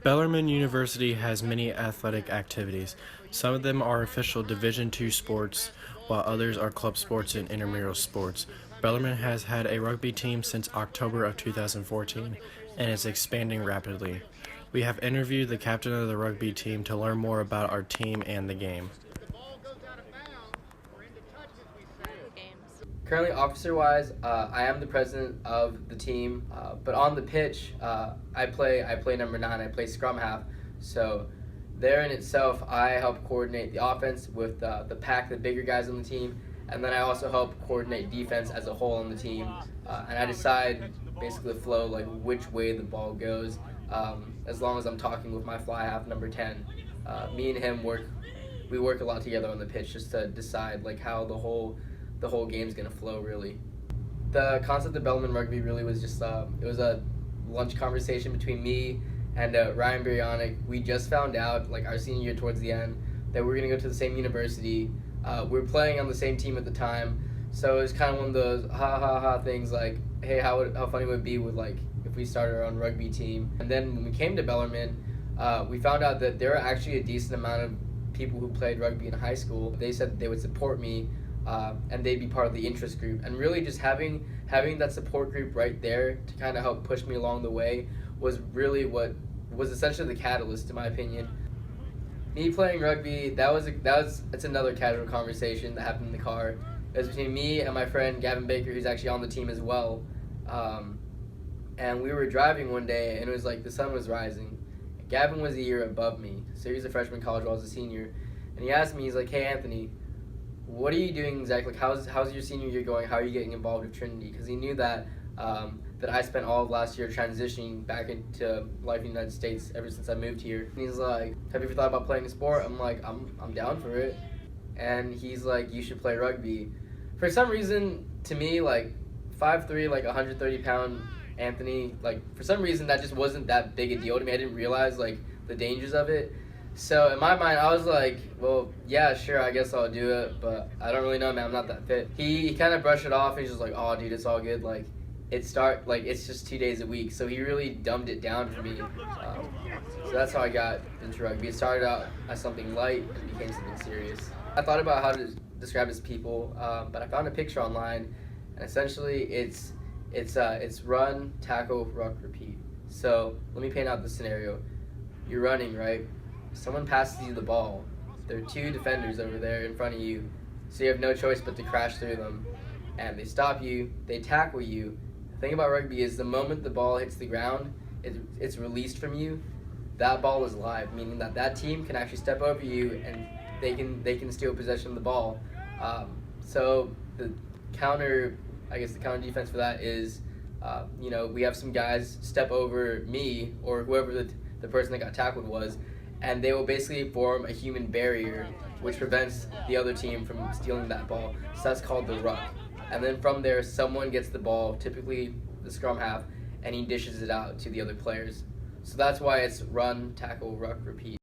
Bellarmine University has many athletic activities. Some of them are official Division II sports, while others are club sports and intramural sports. Bellarmine has had a rugby team since October of 2014 and is expanding rapidly. We have interviewed the captain of the rugby team to learn more about our team and the game. Currently, officer-wise, I am the president of the team, but on the pitch, I play number 9. I play scrum half. So there in itself, I help coordinate the offense with the pack, the bigger guys on the team, and then I also help coordinate defense as a whole on the team. And I decide basically the flow, like which way the ball goes, as long as I'm talking with my fly half number 10. Me and him we work a lot together on the pitch just to decide like how the whole game's gonna flow really. The concept of Bellarmine Rugby really was just it was a lunch conversation between me and Ryan Biryonic. We just found out like our senior year towards the end that we were gonna go to the same university. We were playing on the same team at the time, so it was kind of one of those ha ha ha things like, hey, how funny would it be with like if we started our own rugby team. And then when we came to Bellarmine, we found out that there are actually a decent amount of people who played rugby in high school. They said that they would support me and they'd be part of the interest group. And really just having that support group right there to kind of help push me along the way was really what was essentially the catalyst, in my opinion. Me playing rugby, it's another casual conversation that happened in the car. It was between me and my friend Gavin Baker, who's actually on the team as well. And we were driving one day, and it was like the sun was rising. Gavin was a year above me, so he was a freshman in college while I was a senior. And he asked me, he's like, hey, Anthony, what are you doing exactly? Like, how's your senior year going? How are you getting involved with Trinity? Because he knew that that I spent all of last year transitioning back into life in the United States ever since I moved here. And he's like, have you ever thought about playing a sport? I'm like, I'm down for it. And he's like, you should play rugby. For some reason, to me, like 5'3", like 130-pound Anthony, like for some reason that just wasn't that big a deal to me. I didn't realize like the dangers of it. So in my mind, I was like, well, yeah, sure, I guess I'll do it, but I don't really know, man, I'm not that fit. He kind of brushed it off. He's just like, oh, dude, it's all good. Like, it's just 2 days a week. So he really dumbed it down for me. So that's how I got into rugby. It started out as something light and became something serious. I thought about how to describe his people, but I found a picture online, and essentially it's run, tackle, ruck, repeat. So let me paint out the scenario. You're running, right? Someone passes you the ball. There are 2 defenders over there in front of you, so you have no choice but to crash through them. And they stop you, they tackle you. The thing about rugby is the moment the ball hits the ground, it's released from you, that ball is live, meaning that team can actually step over you and they can steal possession of the ball. So the counter defense for that is, we have some guys step over me or whoever the person that got tackled was, and they will basically form a human barrier which prevents the other team from stealing that ball. So that's called the ruck. And then from there, someone gets the ball, typically the scrum half, and he dishes it out to the other players. So that's why it's run, tackle, ruck, repeat.